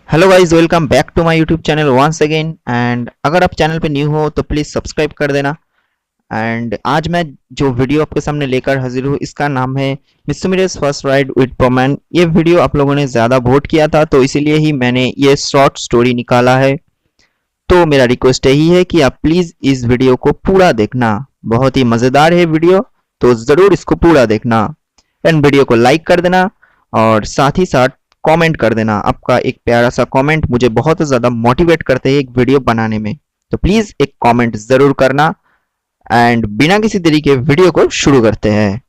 Hello guys, welcome back to my YouTube channel once again. And अगर आप channel पे new हो तो प्लीज़ सब्सक्राइब कर देना। एंड आज मैं जो वीडियो आपके सामने लेकर हाजिर हूँ इसका नाम है मित्सुबिशी फर्स्ट राइड विद परमैन। ये वीडियो आप लोगों ने ज़्यादा वोट किया था तो इसीलिए ही मैंने ये शॉर्ट स्टोरी निकाला है। तो मेरा रिक्वेस्ट यही है कि आप प्लीज़ इस वीडियो को पूरा देखना, बहुत ही मज़ेदार है वीडियो, तो ज़रूर इसको पूरा देखना। एंड वीडियो को लाइक कर देना और साथ ही साथ कमेंट कर देना। आपका एक प्यारा सा कमेंट मुझे बहुत ज़्यादा मोटिवेट करते हैं एक वीडियो बनाने में, तो प्लीज़ एक कमेंट ज़रूर करना। एंड बिना किसी देरी के वीडियो को शुरू करते हैं।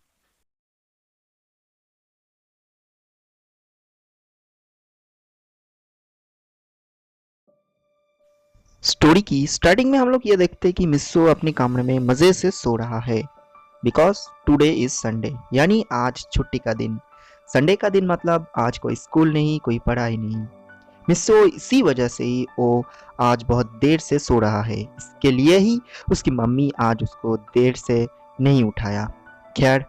स्टोरी की स्टार्टिंग में हम लोग ये देखते हैं कि मिस्सो अपने कमरे में मज़े से सो रहा है, बिकॉज टुडे इज संडे, यानी आज छुट्टी का दिन। संडे का दिन मतलब आज कोई स्कूल नहीं, कोई पढ़ाई नहीं। मिस्सो इसी वजह से ही वो आज बहुत देर से सो रहा है। इसके लिए ही उसकी मम्मी आज उसको देर से नहीं उठाया। खैर,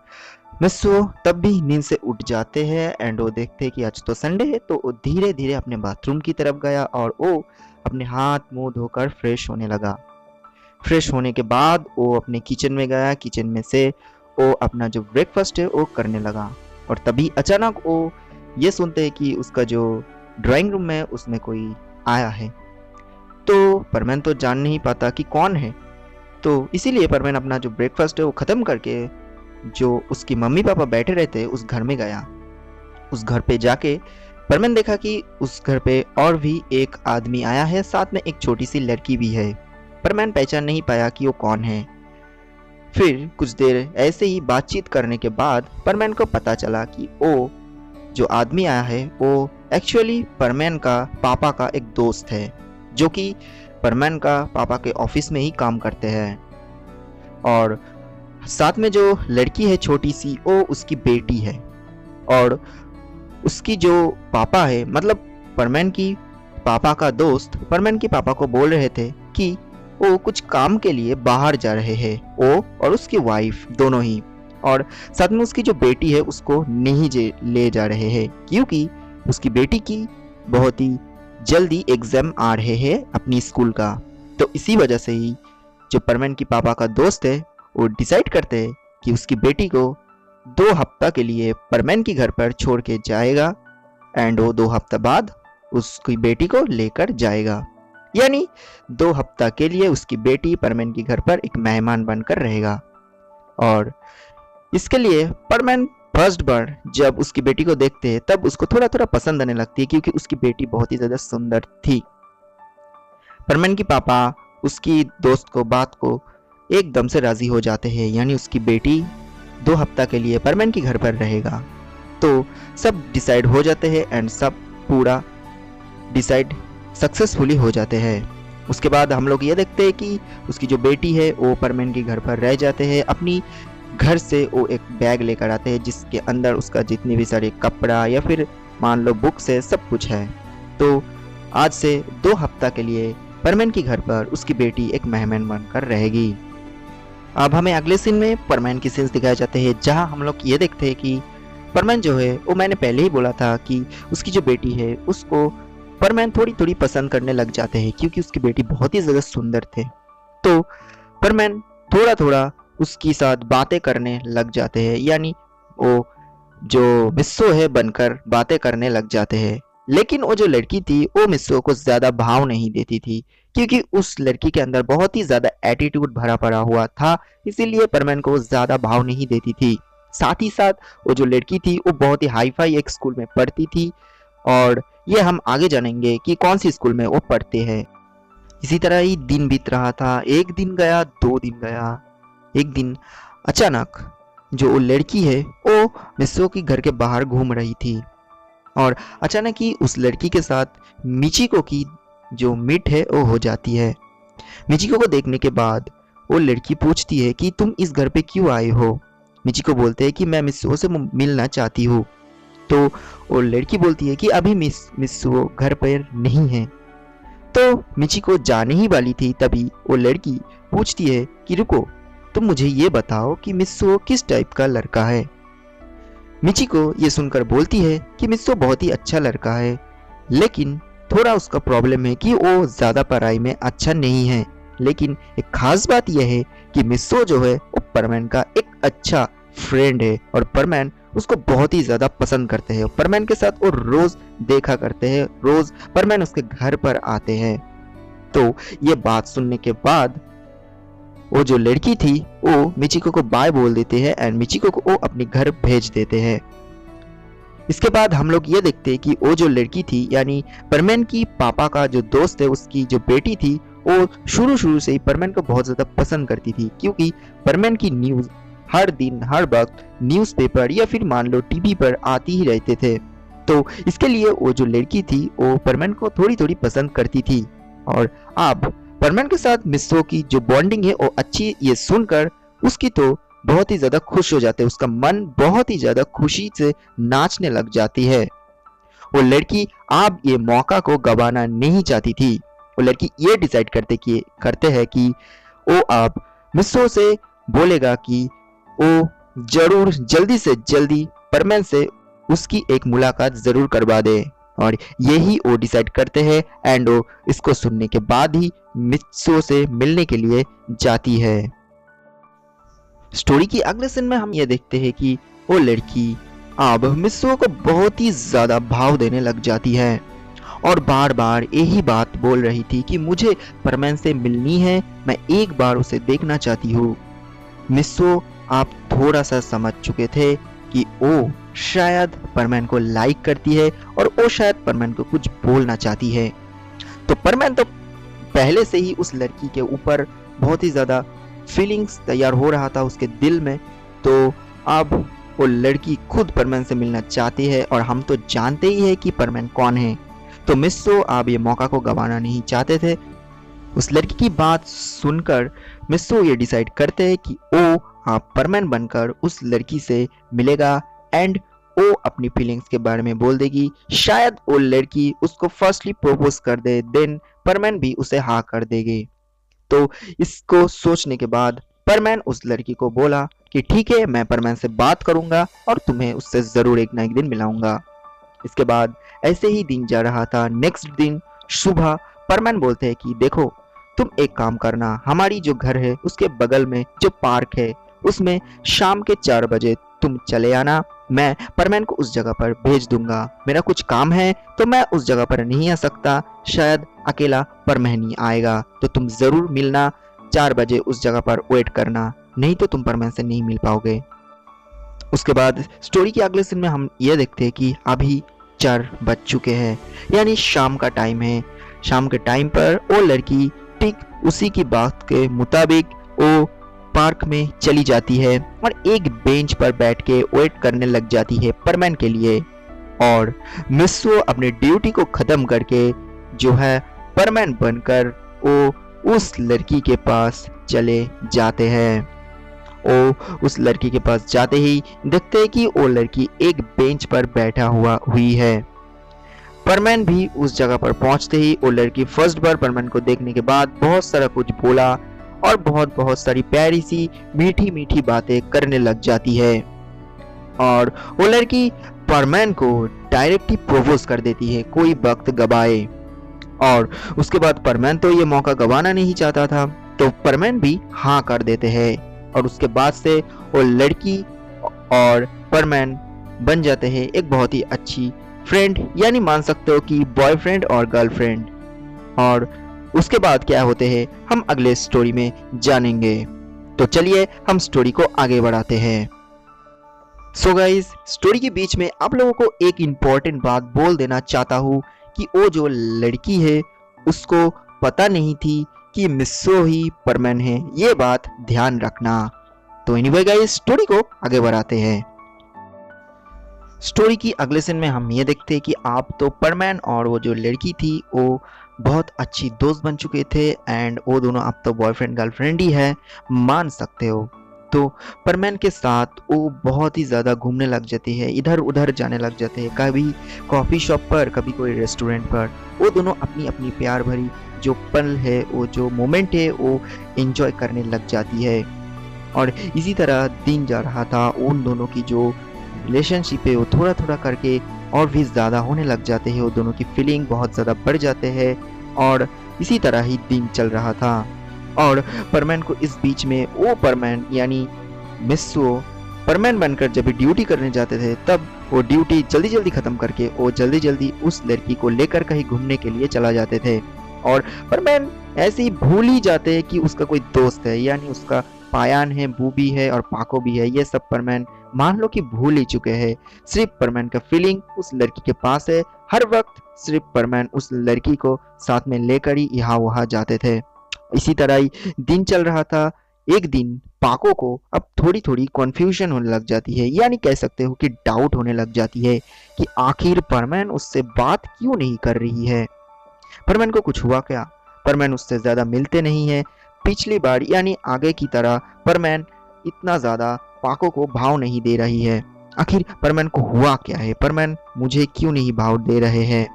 मिस्सो तब भी नींद से उठ जाते हैं एंड वो देखते हैं कि आज तो संडे है, तो वो धीरे धीरे अपने बाथरूम की तरफ गया और वो अपने हाथ मुंह धोकर फ्रेश होने लगा। फ्रेश होने के बाद वो अपने किचन में गया। किचन में से वो अपना जो ब्रेकफास्ट है वो करने लगा और तभी अचानक वो ये सुनते हैं कि उसका जो ड्राइंग रूम है उसमें कोई आया है। तो परमैन तो जान नहीं पाता कि कौन है, तो इसीलिए परमैन अपना जो ब्रेकफास्ट है वो ख़त्म करके जो उसकी मम्मी पापा बैठे रहते उस घर में गया। उस घर पे जाके परमैन देखा कि उस घर पे और भी एक आदमी आया है, साथ में एक छोटी सी लड़की भी है। परमैन पहचान नहीं पाया कि वो कौन है। फिर कुछ देर ऐसे ही बातचीत करने के बाद परमैन को पता चला कि वो जो आदमी आया है वो एक्चुअली परमैन का पापा का एक दोस्त है, जो कि परमैन का पापा के ऑफिस में ही काम करते हैं। और साथ में जो लड़की है छोटी सी, वो उसकी बेटी है। और उसकी जो पापा है, मतलब परमैन की पापा का दोस्त परमैन के पापा को बोल रहे थे कि वो कुछ काम के लिए बाहर जा रहे हैं, वो और उसकी वाइफ दोनों ही। और साथ में उसकी जो बेटी है उसको नहीं ले जा रहे हैं, क्योंकि उसकी बेटी की बहुत ही जल्दी एग्जाम आ रहे हैं अपनी स्कूल का। तो इसी वजह से ही जो परमैन की पापा का दोस्त है वो डिसाइड करते हैं कि उसकी बेटी को 2 हफ्ता के लिए परमैन के घर पर छोड़ के जाएगा एंड वो 2 हफ्ता बाद उसकी बेटी को लेकर जाएगा। यानी 2 हफ्ता के लिए उसकी बेटी परमैन के घर पर एक मेहमान बनकर रहेगा। और इसके लिए परमैन फर्स्ट बार जब उसकी बेटी को देखते हैं तब उसको थोड़ा थोड़ा पसंद आने लगती है, क्योंकि उसकी बेटी बहुत ही ज़्यादा सुंदर थी। परमैन की पापा उसकी दोस्त को बात को एकदम से राज़ी हो जाते हैं, यानी उसकी बेटी 2 हफ्ता के लिए परमैन के घर पर रहेगा। तो सब डिसाइड हो जाते हैं एंड सब पूरा डिसाइड सक्सेसफुली हो जाते हैं। उसके बाद हम लोग ये देखते हैं कि उसकी जो बेटी है वो परमैन के घर पर रह जाते हैं। अपनी घर से वो एक बैग लेकर आते हैं जिसके अंदर उसका जितनी भी सारे कपड़ा या फिर मान लो बुक्स है, सब कुछ है। तो आज से 2 हफ्ता के लिए परमैन के घर पर उसकी बेटी एक मेहमान बनकर रहेगी। अब हमें अगले सीन में परमैन की सीन्स दिखाए जाते हैं, जहां हम लोग ये देखते हैं कि परमैन जो है वो, मैंने पहले ही बोला था कि उसकी जो बेटी है उसको परमैन थोड़ी थोड़ी पसंद करने लग जाते हैं, क्योंकि उसकी बेटी बहुत ही ज़्यादा सुंदर थे। तो परमैन थोड़ा थोड़ा उसके साथ बातें करने लग जाते हैं, यानी वो जो मिस्सो है बनकर बातें करने लग जाते हैं। लेकिन वो जो लड़की थी वो मिस्सो को ज़्यादा भाव नहीं देती थी, क्योंकि उस लड़की के अंदर बहुत ही ज़्यादा एटीट्यूड भरा पड़ा हुआ था, इसीलिए परमैन को ज़्यादा भाव नहीं देती थी। साथ ही साथ वो जो लड़की थी वो बहुत ही हाई फाई एक स्कूल में पढ़ती थी, और ये हम आगे जानेंगे कि कौन सी स्कूल में वो पढ़ते हैं। इसी तरह ही दिन बीत रहा था। एक दिन गया, 2 दिन गया। एक दिन अचानक जो वो लड़की है वो मिस्सो के घर के बाहर घूम रही थी, और अचानक ही उस लड़की के साथ मिचिको की जो मीट है वो हो जाती है। मिचिको को देखने के बाद वो लड़की पूछती है कि तुम इस घर पे क्यों आए हो। मिचिको बोलते हैं कि मैं मिस्सो से मिलना चाहती हूँ। तो वो लड़की बोलती है कि अभी मिस्सो घर पर नहीं है। तो मिचिको जाने ही वाली थी, तभी वो लड़की पूछती है कि रुको, तुम मुझे ये बताओ कि मिस्सो किस टाइप का लड़का है। मिचिको ये सुनकर बोलती है कि मिस्सो बहुत ही अच्छा लड़का है, लेकिन थोड़ा उसका प्रॉब्लम है कि वो ज़्यादा पढ़ाई में अच्छा नहीं है। लेकिन एक खास बात यह है कि मिस्सो जो है वो परमैन का एक अच्छा फ्रेंड है और परमैन उसको बहुत ही ज़्यादा पसंद करते हैं। परमैन के साथ वो रोज़ देखा करते हैं, रोज़ परमैन उसके घर पर आते हैं। तो ये बात सुनने के बाद वो जो लड़की थी वो मिचिको को बाय बोल देते हैं एंड मिचिको को वो अपने घर भेज देते हैं। इसके बाद हम लोग ये देखते हैं कि वो जो लड़की थी यानी परमैन की पापा का जो दोस्त है उसकी जो बेटी थी वो शुरू से ही परमैन को बहुत ज़्यादा पसंद करती थी, क्योंकि परमैन की न्यूज़ हर दिन हर वक्त न्यूज़पेपर या फिर मान लो टीवी पर आती ही रहते थे। तो इसके लिए वो जो लड़की थी वो परमैन को थोड़ी थोड़ी पसंद करती थी। और अब परमैन के साथ मिस्सो की जो बॉन्डिंग है वो अच्छी, ये सुनकर उसकी तो बहुत ही ज्यादा खुश हो जाते हैं, उसका मन बहुत ही ज्यादा खुशी से नाचने लग जाती है। वो लड़की अब ये मौका को गंवाना नहीं चाहती थी। वो लड़की ये डिसाइड करते हैं कि वो अब मिस्सो से बोलेगा कि वो जरूर जल्दी से जल्दी परमैन से उसकी एक मुलाकात जरूर करवा दे। और यही वो डिसाइड करते हैं एंड वो इसको सुनने के बाद ही मिस्सो से मिलने के लिए जाती है। स्टोरी की अगले सीन में हम ये देखते हैं कि वो लड़की अब मिस्सो को बहुत ही ज्यादा भाव देने लग जाती है और बार बार यही बात बोल रही थी कि मुझे परमैन से मिलनी है, मैं एक बार उसे देखना चाहती हूँ। मिस्सो आप थोड़ा सा समझ चुके थे कि वो शायद परमैन को लाइक करती है और वो शायद परमैन को कुछ बोलना चाहती है। तो परमैन तो पहले से ही उस लड़की के ऊपर बहुत ही ज्यादा फीलिंग्स तैयार हो रहा था उसके दिल में। तो अब वो लड़की खुद परमैन से मिलना चाहती है और हम तो जानते ही है कि परमैन कौन है। तो मिस्सो अब ये मौका को गंवाना नहीं चाहते थे। उस लड़की की बात सुनकर मिस्सो ये डिसाइड करते हैं कि वो आप परमैन बनकर उस लड़की से मिलेगा एंड वो अपनी फीलिंग्स के बारे में बोल देगी। शायद वो लड़की उसको फर्स्टली प्रपोज कर दे, देन परमैन भी उसे हाँ कर देगी। तो इसको सोचने के बाद परमैन उस लड़की को बोला कि ठीक है, मैं परमैन से बात करूंगा और तुम्हें उससे जरूर एक ना एक दिन मिलाऊंगा। इसके बाद ऐसे ही दिन जा रहा था। नेक्स्ट दिन सुबह परमैन बोलते हैं कि देखो तुम एक काम करना, हमारी जो घर है उसके बगल में जो पार्क है उसमें शाम के 4 बजे तुम चले आना। मैं परमैन को उस जगह पर भेज दूंगा। मेरा कुछ काम है तो मैं उस जगह पर नहीं आ सकता, शायद अकेला परमैन ही आएगा। तो तुम जरूर मिलना, 4 बजे उस जगह पर वेट करना, नहीं तो तुम परमैन से नहीं मिल पाओगे। उसके बाद स्टोरी के अगले सीन में हम ये देखते हैं कि अभी 4 बज चुके हैं, यानी शाम का टाइम है। शाम के टाइम पर वो लड़की ठीक उसी की बात के मुताबिक वो पार्क में चली जाती है और एक बेंच पर बैठ के वेट करने लग जाती है परमैन के लिए। और मिस्सो अपने ड्यूटी को खत्म करके जो है परमैन बनकर वो उस लड़की के पास चले जाते हैं। वो उस लड़की के पास जाते ही देखते हैं कि वो लड़की एक बेंच पर बैठा हुई है। परमैन भी उस जगह पर पहुंचते ही वो लड़की फर्स्ट बार परमैन को देखने के बाद बहुत सारा कुछ बोला और बहुत सारी प्यारी सी मीठी मीठी बातें करने लग जाती है। और वो लड़की परमैन को डायरेक्टली प्रपोज कर देती है कोई वक्त गवाए। और उसके बाद परमैन तो ये मौका गंवाना नहीं चाहता था, तो परमैन भी हाँ कर देते हैं। और उसके बाद से वो लड़की और परमैन बन जाते हैं एक बहुत ही अच्छी फ्रेंड, यानी मान सकते हो कि बॉयफ्रेंड और गर्लफ्रेंड। और उसके बाद क्या होते हैं हम अगले स्टोरी में जानेंगे। तो चलिए हम स्टोरी को आगे बढ़ाते हैं। सो गाइस, स्टोरी के बीच में आप लोगों को एक इम्पोर्टेंट बात बोल देना चाहता हूँ कि वो जो लड़की है उसको पता नहीं थी कि मिस्सो ही परमैन है, ये बात ध्यान रखना। तो एनीवे गाइस, स्टोरी को आगे बढ़ाते हैं। स्टोरी की अगले सीन में हम ये देखते हैं कि आप तो परमैन और वो जो लड़की थी वो बहुत अच्छी दोस्त बन चुके थे एंड वो दोनों अब तो बॉयफ्रेंड गर्लफ्रेंड ही है, मान सकते हो। तो परमैन के साथ वो बहुत ही ज़्यादा घूमने लग जाती है, इधर उधर जाने लग जाते हैं, कभी कॉफ़ी शॉप पर, कभी कोई रेस्टोरेंट पर। वो दोनों अपनी अपनी प्यार भरी जो पल है, वो जो मोमेंट है, वो एंजॉय करने लग जाती है। और इसी तरह दिन जा रहा था। उन दोनों की जो रिलेशनशिप है वो थोड़ा थोड़ा करके और भी ज़्यादा होने लग जाते हैं, वो दोनों की फीलिंग बहुत ज़्यादा बढ़ जाते हैं। और इसी तरह ही दिन चल रहा था और परमैन को इस बीच में वो परमैन यानी मिस्सो परमैन बनकर जब भी ड्यूटी करने जाते थे तब वो ड्यूटी जल्दी जल्दी ख़त्म करके वो जल्दी जल्दी उस लड़की को लेकर कहीं घूमने के लिए चला जाते थे। और परमैन ऐसे ही भूल ही जाते हैं कि उसका कोई दोस्त है, यानी उसका पायान है, बूबी है और पाको भी है। ये सब परमैन मान लो कि भूल ही चुके हैं। सिर्फ परमैन का फीलिंग उस लड़की के पास है। हर वक्त सिर्फ परमैन उस लड़की को साथ में लेकर ही यहाँ वहाँ जाते थे। इसी तरह ही दिन चल रहा था। एक दिन पाको को अब थोड़ी थोड़ी कन्फ्यूजन होने लग जाती है, यानी कह सकते हो कि डाउट होने लग जाती है कि आखिर परमैन उससे बात क्यों नहीं कर रही है। परमैन को कुछ हुआ क्या? परमैन उससे ज़्यादा मिलते नहीं है। पिछली बार यानी आगे की तरह परमैन इतना ज़्यादा पाको को भाव नहीं दे रही है। आखिर परमैन को हुआ क्या है? परमैन मुझे क्यों नहीं भाव दे रहे हैं?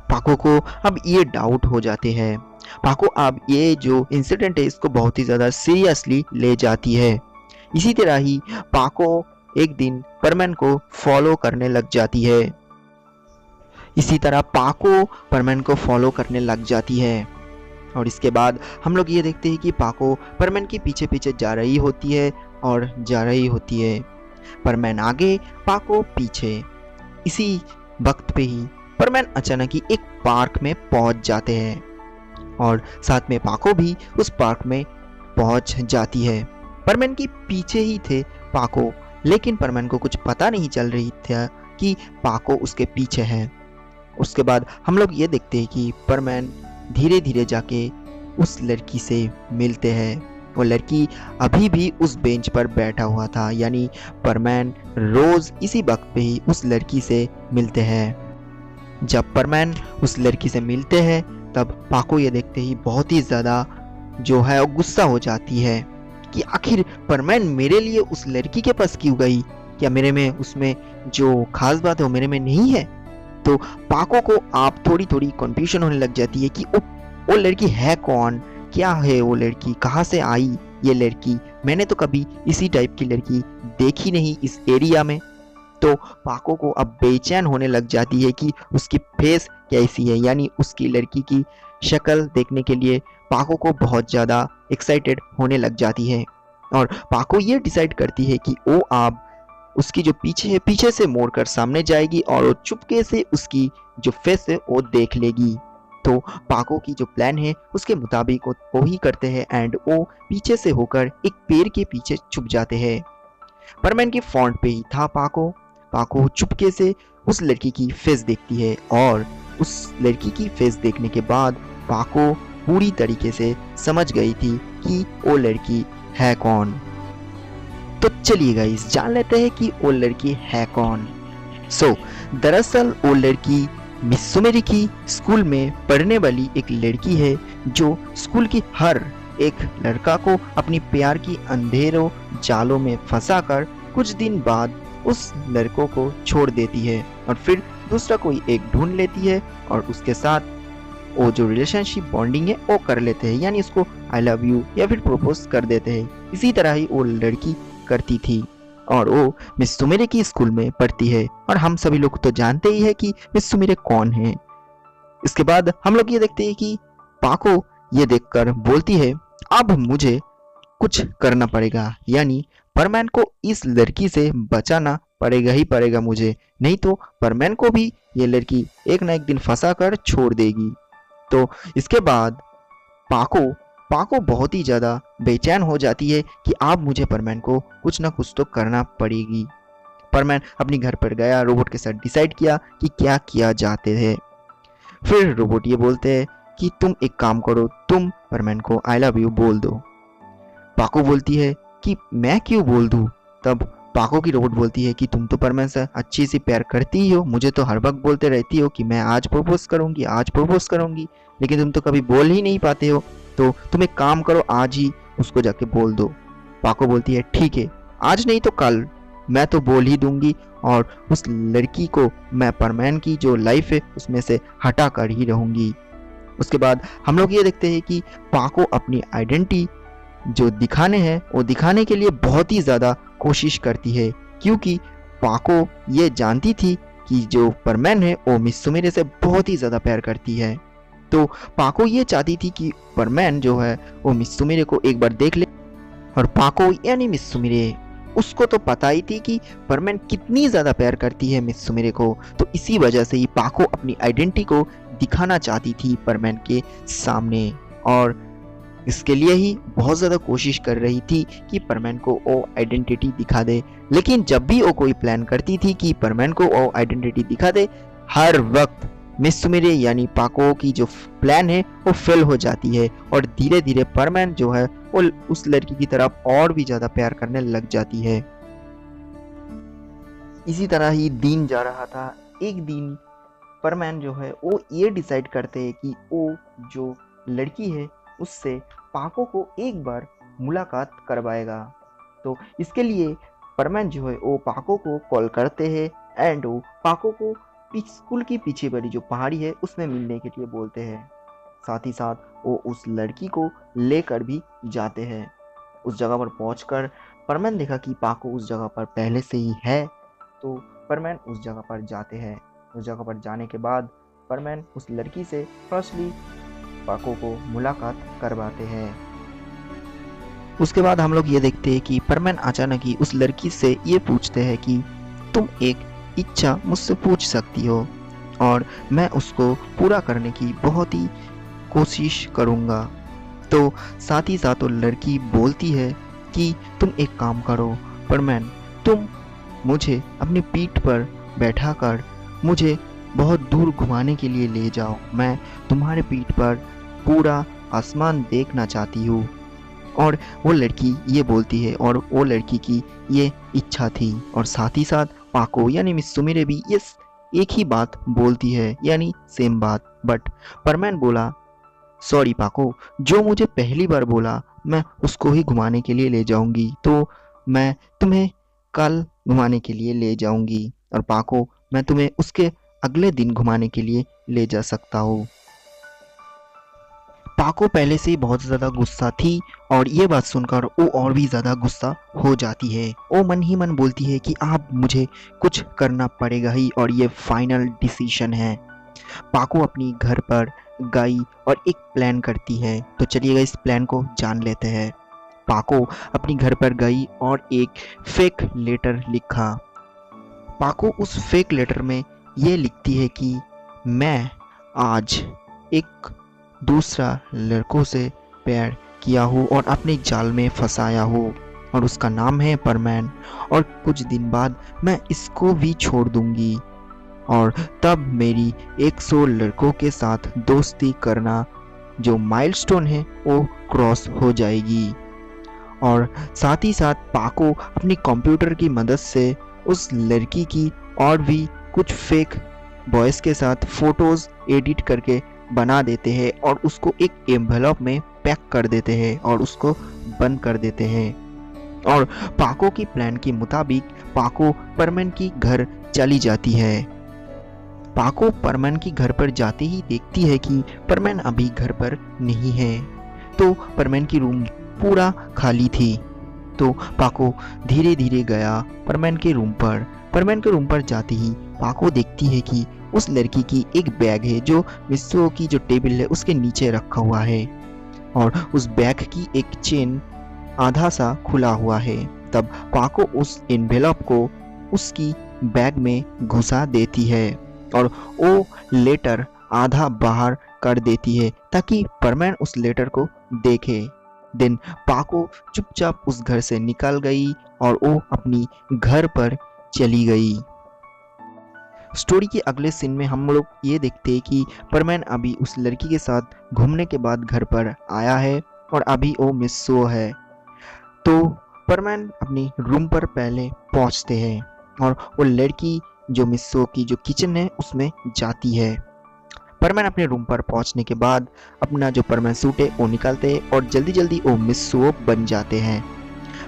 पाको को अब ये डाउट हो जाते हैं। पाको अब ये जो इंसिडेंट है इसको बहुत ही ज़्यादा सीरियसली ले जाती है। इसी तरह ही पाको एक दिन परमैन को फॉलो करने लग जाती है। इसी तरह पाको परमैन को फॉलो करने लग जाती है और इसके बाद हम लोग ये देखते हैं कि पाको परमैन के पीछे पीछे जा रही होती है और जा रही होती है। परमैन आगे, पाको पीछे। इसी वक्त पे ही परमैन अचानक ही एक पार्क में पहुंच जाते हैं और साथ में पाको भी उस पार्क में पहुंच जाती है। परमैन के पीछे ही थे पाको, लेकिन परमैन को कुछ पता नहीं चल रही था कि पाको उसके पीछे है। उसके बाद हम लोग ये देखते हैं कि परमैन धीरे धीरे जाके उस लड़की से मिलते हैं। वो लड़की अभी भी उस बेंच पर बैठा हुआ था, यानी परमैन रोज इसी वक्त पे ही उस लड़की से मिलते हैं। जब परमैन उस लड़की से मिलते हैं तब पाको ये देखते ही बहुत ही ज़्यादा जो है वो गुस्सा हो जाती है कि आखिर परमैन मेरे लिए उस लड़की के पास क्यों गई? क्या मेरे में उसमें जो खास बात है वो मेरे में नहीं है? तो पाको को आप थोड़ी थोड़ी कंफ्यूजन होने लग जाती है कि वो लड़की है कौन, क्या है वो लड़की, कहाँ से आई ये लड़की? मैंने तो कभी इसी टाइप की लड़की देखी नहीं इस एरिया में। तो पाको को अब बेचैन होने लग जाती है कि उसकी फेस कैसी है, यानी उसकी लड़की की शक्ल देखने के लिए पाको को बहुत ज़्यादा एक्साइटेड होने लग जाती है। और पाको ये डिसाइड करती है कि वो अब उसकी जो पीछे है पीछे से मोड़कर सामने जाएगी और वो चुपके से उसकी जो फेस है वो देख लेगी। तो पाको की जो प्लान है उसके मुताबिक वो ही करते हैं एंड वो पीछे से होकर एक पेड़ के पीछे छुप जाते हैं। परमैन के फ्रंट पे ही था पाको। पाको चुपके से उस लड़की की फेस देखती है और उस लड़की की फेस देखने के बाद पाको पूरी तरीके से समझ गई थी कि वो लड़की है कौन। तो चलिए गाइस जान लेते हैं कि वो लड़की है कौन। दरअसल वो लड़की मित्सुमेरी की स्कूल में पढ़ने वाली एक लड़की है जो स्कूल की हर एक लड़का को अपनी प्यार की अंधेरों जालों में फंसाकर कुछ दिन बाद उस लड़कों को छोड़ देती है और फिर दूसरा कोई एक ढूंढ लेती है और उसके साथ वो जो रिलेशनशिप बॉन्डिंग है वो कर लेते हैं, यानी उसको आई लव यू या फिर प्रपोज कर देते हैं। इसी तरह ही वो लड़की करती थी और वो मित्सुमेरी की स्कूल में पढ़ती है और हम सभी लोग तो जानते ही है कि मित्सुमेरी कौन है। इसके बाद हम लोग ये देखते हैं कि पाको ये देखकर बोलती है अब मुझे कुछ करना पड़ेगा, यानी परमैन को इस लड़की से बचाना पड़ेगा ही पड़ेगा मुझे, नहीं तो परमैन को भी ये लड़की एक ना एक दिन फंसा कर छोड़ देगी। तो इसके बाद पाको बहुत ही ज़्यादा बेचैन हो जाती है कि अब मुझे परमैन को कुछ ना कुछ तो करना पड़ेगी। परमैन अपने घर पर गया, रोबोट के साथ डिसाइड किया कि क्या किया जाते हैं। फिर रोबोट ये बोलते हैं कि तुम एक काम करो, तुम परमैन को आई लव यू बोल दो। पाको बोलती है कि मैं क्यों बोल दूँ? तब पाको की रोबोट बोलती है कि तुम तो परमैन से अच्छी सी प्यार करती ही हो, मुझे तो हर वक्त बोलते रहती हो कि मैं आज प्रपोज करूंगी, आज प्रपोज करूंगी, लेकिन तुम तो कभी बोल ही नहीं पाते हो, तो तुम एक काम करो आज ही उसको जाके बोल दो। पाको बोलती है ठीक है, आज नहीं तो कल मैं तो बोल ही दूंगी और उस लड़की को मैं परमैन की जो लाइफ है उसमें से हटा कर ही रहूंगी। उसके बाद हम लोग ये देखते हैं कि पाको अपनी आइडेंटिटी जो दिखाने हैं वो दिखाने के लिए बहुत ही ज़्यादा कोशिश करती है, क्योंकि पाको ये जानती थी कि जो परमैन है वो मिस सुमिरे से बहुत ही ज़्यादा प्यार करती है। तो पाको ये चाहती थी कि परमैन जो है वो मिस सुमिरे को एक बार देख ले, और पाको यानी मिस सुमिरे उसको तो पता ही थी कि परमैन कितनी ज़्यादा प्यार करती है मिस सुमिरे को। तो इसी वजह से ही पाको अपनी आइडेंटिटी को दिखाना चाहती थी परमैन के सामने, और इसके लिए ही बहुत ज़्यादा कोशिश कर रही थी कि परमैन को वो आइडेंटिटी दिखा दे। लेकिन जब भी वो कोई प्लान करती थी कि परमैन को वो आइडेंटिटी दिखा दे, हर वक्त मिस सुमिरे यानी पाको की जो प्लान है वो फेल हो जाती है, और धीरे धीरे परमैन जो है वो उस लड़की की तरफ और भी ज़्यादा प्यार करने लग जाती है। इसी तरह ही दिन जा रहा था। एक दिन परमैन जो है वो ये डिसाइड करते हैं कि वो जो लड़की है उससे पाको को एक बार मुलाकात करवाएगा। तो इसके लिए परमैन जो है वो पाको को कॉल करते हैं एंड वो पाको को स्कूल की पीछे वाली जो पहाड़ी है उसमें मिलने के लिए बोलते हैं। साथ ही साथ वो उस लड़की को लेकर भी जाते हैं। उस जगह पर पहुंचकर परमैन देखा कि पाको उस जगह पर पहले से ही है, तो परमैन उस जगह पर जाते हैं। उस जगह पर जाने के बाद परमैन उस लड़की से फर्स्टली पाको को मुलाकात करवाते हैं। उसके बाद हम लोग ये देखते हैं कि परमैन अचानक ही उस लड़की से ये पूछते हैं कि तुम एक इच्छा मुझसे पूछ सकती हो और मैं उसको पूरा करने की बहुत ही कोशिश करूँगा। तो साथ ही साथ वो लड़की बोलती है कि तुम एक काम करो परमैन, तुम मुझे अपनी पीठ पर बैठाकर मुझे बहुत दूर घुमाने के लिए ले जाओ। मैं तुम्हारे पीठ पर पूरा आसमान देखना चाहती हूँ। और वो लड़की ये बोलती है और वो लड़की की ये इच्छा थी। और साथ ही साथ पाको यानी मिस सुमिरे भी ये एक ही बात बोलती है, यानी सेम बात। बट परमैन बोला, सॉरी पाको, जो मुझे पहली बार बोला मैं उसको ही घुमाने के लिए ले जाऊंगी, तो मैं तुम्हें कल घुमाने के लिए ले जाऊंगी, और पाको मैं तुम्हें उसके अगले दिन घुमाने के लिए ले जा सकता हूँ। पाको पहले से ही बहुत ज़्यादा गुस्सा थी और ये बात सुनकर वो और भी ज़्यादा गुस्सा हो जाती है। वो मन ही मन बोलती है कि अब मुझे कुछ करना पड़ेगा ही और ये फाइनल डिसीजन है। पाको अपनी घर पर गई और एक प्लान करती है। तो चलिएगा इस प्लान को जान लेते हैं। पाको अपनी घर पर गई और एक फेक लेटर लिखा। पाको उस फेक लेटर में ये लिखती है कि मैं आज एक दूसरा लड़कों से प्यार किया हूँ और अपने जाल में फंसाया हूँ, और उसका नाम है परमैन, और कुछ दिन बाद मैं इसको भी छोड़ दूंगी, और तब मेरी 100 लड़कों के साथ दोस्ती करना जो माइलस्टोन है वो क्रॉस हो जाएगी। और साथ ही साथ पाको अपनी कंप्यूटर की मदद से उस लड़की की और भी कुछ फेक बॉयज़ के साथ फ़ोटोज़ एडिट करके बना देते हैं और उसको एक एनवेलप में पैक कर देते हैं और उसको बंद कर देते हैं। और पाको की प्लान के मुताबिक पाको परमैन की घर चली जाती है। पाको परमैन की घर पर जाते ही देखती है कि परमैन अभी घर पर नहीं है। तो परमैन की रूम पूरा खाली थी। तो पाको धीरे धीरे गया परमैन के रूम पर। परमैन के रूम पर जाते ही पाको देखती है कि उस लड़की की एक बैग है जो मिस्सो की जो टेबल है उसके नीचे रखा हुआ है, और उस बैग की एक चेन आधा सा खुला हुआ है। तब पाको उस एनवेलप को उसकी बैग में घुसा देती है और वो लेटर आधा बाहर कर देती है ताकि परमैन उस लेटर को देखे। देन पाको चुपचाप उस घर से निकल गई और वो अपनी घर पर चली गई। स्टोरी के अगले सीन में हम लोग ये देखते हैं कि परमैन अभी उस लड़की के साथ घूमने के बाद घर पर आया है और अभी वो मिस्सो है। तो परमैन अपनी रूम पर पहले पहुंचते हैं और वो लड़की जो मिस्सो की जो किचन है उसमें जाती है। परमैन अपने रूम पर पहुंचने के बाद अपना जो परमैन सूट है वो निकालते हैं और जल्दी जल्दी वो मिस्सो बन जाते हैं।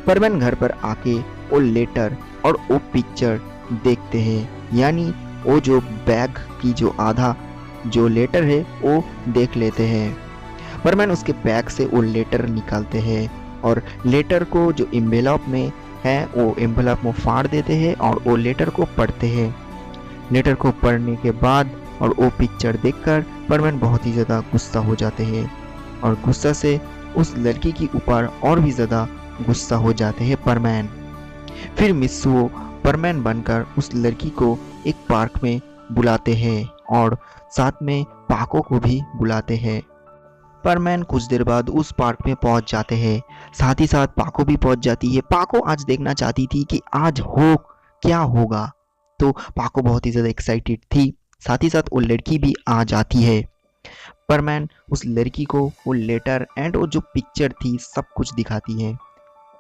परमैन घर पर आके वो लेटर और वो पिक्चर देखते हैं, यानी वो जो बैग की जो आधा जो लेटर है वो देख लेते हैं। परमैन उसके बैग से वो लेटर निकालते हैं और लेटर को जो एनवेलप में है वो एनवेलप में फाड़ देते हैं और वो लेटर को पढ़ते हैं। लेटर को पढ़ने के बाद और वो पिक्चर देखकर परमैन बहुत ही ज़्यादा गुस्सा हो जाते हैं और गुस्सा से उस लड़की के ऊपर और भी ज़्यादा गुस्सा हो जाते हैं परमैन। फिर मित्सुओ परमैन बनकर उस लड़की को एक पार्क में बुलाते हैं और साथ में पाको को भी बुलाते हैं। परमैन कुछ देर बाद उस पार्क में पहुंच जाते हैं, साथ ही साथ पाको भी पहुंच जाती है। पाको आज देखना चाहती थी कि आज हो क्या होगा, तो पाको बहुत ही ज़्यादा एक्साइटेड थी। साथ ही साथ वो लड़की भी आ जाती है। परमैन उस लड़की को वो लेटर एंड वो जो पिक्चर थी सब कुछ दिखाती है।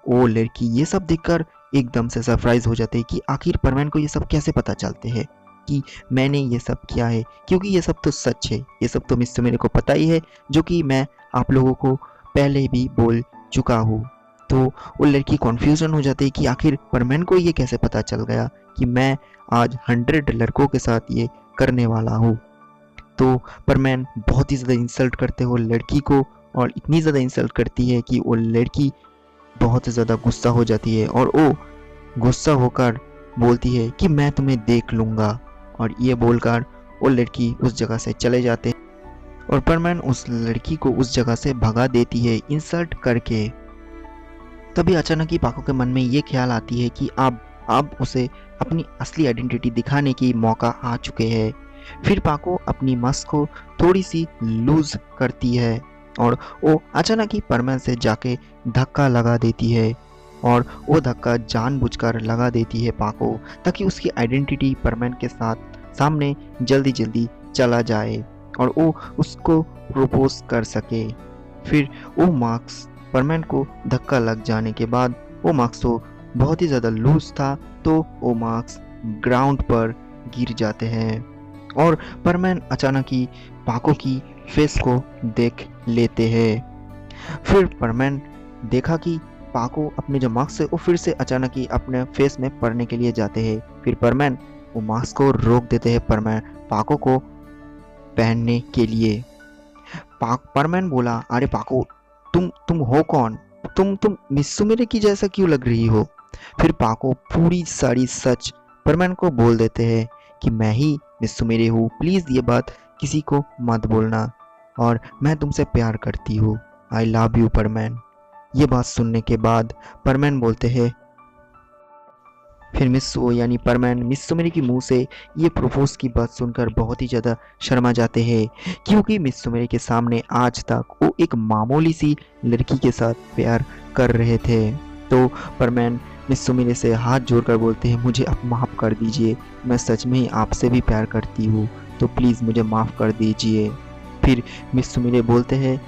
वो लड़की ये सब देखकर एकदम से सरप्राइज हो जाते हैं कि आखिर परमैन को ये सब कैसे पता चलते हैं कि मैंने ये सब किया है, क्योंकि ये सब तो सच है, ये सब तो मिस्टर मेरे को पता ही है, जो कि मैं आप लोगों को पहले भी बोल चुका हूँ। तो वो लड़की कन्फ्यूजन हो जाती है कि आखिर परमैन को ये कैसे पता चल गया कि मैं आज 100 लड़कों के साथ ये करने वाला हूँ। तो परमैन बहुत ही ज़्यादा इंसल्ट करते हो लड़की को और इतनी ज़्यादा इंसल्ट करती है कि वो लड़की बहुत ज़्यादा गुस्सा हो जाती है और वो गुस्सा होकर बोलती है कि मैं तुम्हें देख लूँगा, और ये बोलकर वो लड़की उस जगह से चले जाते हैं और परमैन उस लड़की को उस जगह से भगा देती है इंसल्ट करके। तभी अचानक ही पाको के मन में ये ख्याल आती है कि अब उसे अपनी असली आइडेंटिटी दिखाने की मौका आ चुके हैं। फिर पाको अपनी मस्क को थोड़ी सी लूज करती है और वो अचानक ही परमैन से जाके धक्का लगा देती है, और वो धक्का जानबूझकर लगा देती है पाको, ताकि उसकी आइडेंटिटी परमैन के साथ सामने जल्दी जल्दी चला जाए और वो उसको प्रपोज कर सके। फिर वो मार्क्स परमैन को धक्का लग जाने के बाद वो मार्क्स तो बहुत ही ज़्यादा लूज था, तो वो मार्क्स ग्राउंड पर गिर जाते हैं और परमैन अचानक ही पाको की फेस को देख लेते हैं। फिर परमैन देखा कि पाको अपने जो मार्क्स है वो फिर से अचानक ही अपने फेस में पड़ने के लिए जाते हैं। फिर परमैन वो मास्क को रोक देते हैं परमैन पाको को पहनने के लिए। परमैन बोला, अरे पाको तुम हो कौन, तुम मिस्सुमेरे की जैसा क्यों लग रही हो। फिर पाको पूरी सारी सच परमैन को बोल देते हैं कि मैं ही मिस्सुमेरे हूँ, प्लीज़ ये बात किसी को मत बोलना और मैं तुमसे प्यार करती हूँ, आई लव यू परमैन। ये बात सुनने के बाद परमैन बोलते हैं, फिर मिस्सो यानी परमैन मिस्सुमेरे की मुंह से ये प्रपोज की बात सुनकर बहुत ही ज़्यादा शर्मा जाते हैं, क्योंकि मिस्सुमेरे के सामने आज तक वो एक मामूली सी लड़की के साथ प्यार कर रहे थे। तो परमैन मिस्सुमेरे से हाथ जोड़कर बोलते हैं, मुझे अब माफ़ कर दीजिए, मैं सच में ही आपसे भी प्यार करती हूँ, तो प्लीज़ मुझे माफ़ कर दीजिए। फिर मिस्सुमेरे बोलते हैं,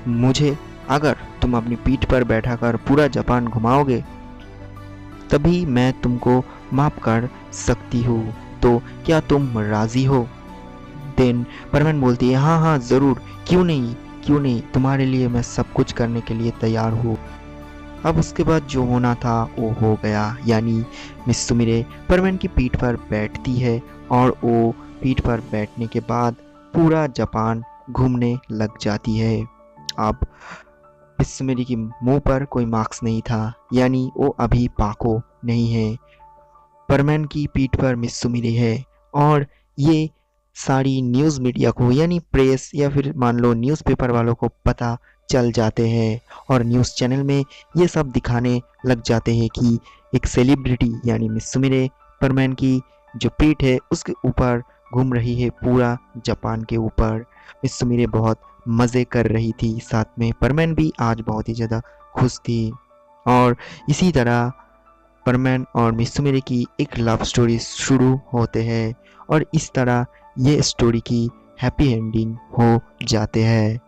मुझे अगर तुम अपनी पीठ पर बैठाकर पूरा जापान घुमाओगे तभी मैं तुमको माफ़ कर सकती हूँ, तो क्या तुम राज़ी हो। देन परमैन बोलती है, हाँ हाँ ज़रूर, क्यों नहीं, तुम्हारे लिए मैं सब कुछ करने के लिए तैयार हूँ। अब उसके बाद जो होना था वो हो गया, यानी मिस्सुमेरे परमैन की पीठ पर बैठती है और वो पीठ पर बैठने के बाद पूरा जापान घूमने लग जाती है। अब मिस्सुमेरे की मुंह पर कोई मार्क्स नहीं था, यानी वो अभी पाको नहीं है, परमैन की पीठ पर मिस्सुमेरे है। और ये सारी न्यूज़ मीडिया को यानी प्रेस या फिर मान लो न्यूज़पेपर वालों को पता चल जाते हैं और न्यूज़ चैनल में ये सब दिखाने लग जाते हैं कि एक सेलिब्रिटी यानी मिस्सुमेरे परमैन की जो पीठ है उसके ऊपर घूम रही है पूरा जापान के ऊपर। मिस्सुमेरे बहुत मज़े कर रही थी, साथ में परमैन भी आज बहुत ही ज़्यादा खुश थी। और इसी तरह परमैन और मिस्सुमेरे की एक लव स्टोरी शुरू होते हैं और इस तरह ये स्टोरी की हैप्पी एंडिंग हो जाते हैं।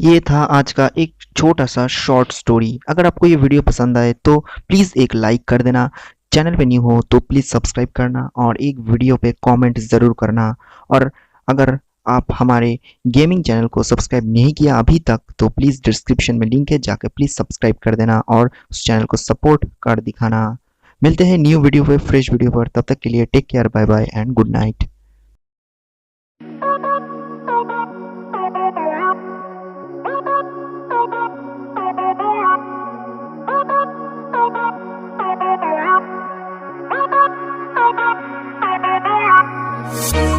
ये था आज का एक छोटा सा शॉर्ट स्टोरी। अगर आपको ये वीडियो पसंद आए तो प्लीज़ एक लाइक कर देना, चैनल पे न्यू हो तो प्लीज़ सब्सक्राइब करना और एक वीडियो पे कमेंट ज़रूर करना। और अगर आप हमारे गेमिंग चैनल को सब्सक्राइब नहीं किया अभी तक तो प्लीज़ डिस्क्रिप्शन में लिंक है, जाकर प्लीज़ सब्सक्राइब कर देना और उस चैनल को सपोर्ट कर दिखाना। मिलते हैं न्यू वीडियो पे, फ्रेश वीडियो पर, तब तक के लिए take care, bye bye and good night. हैं।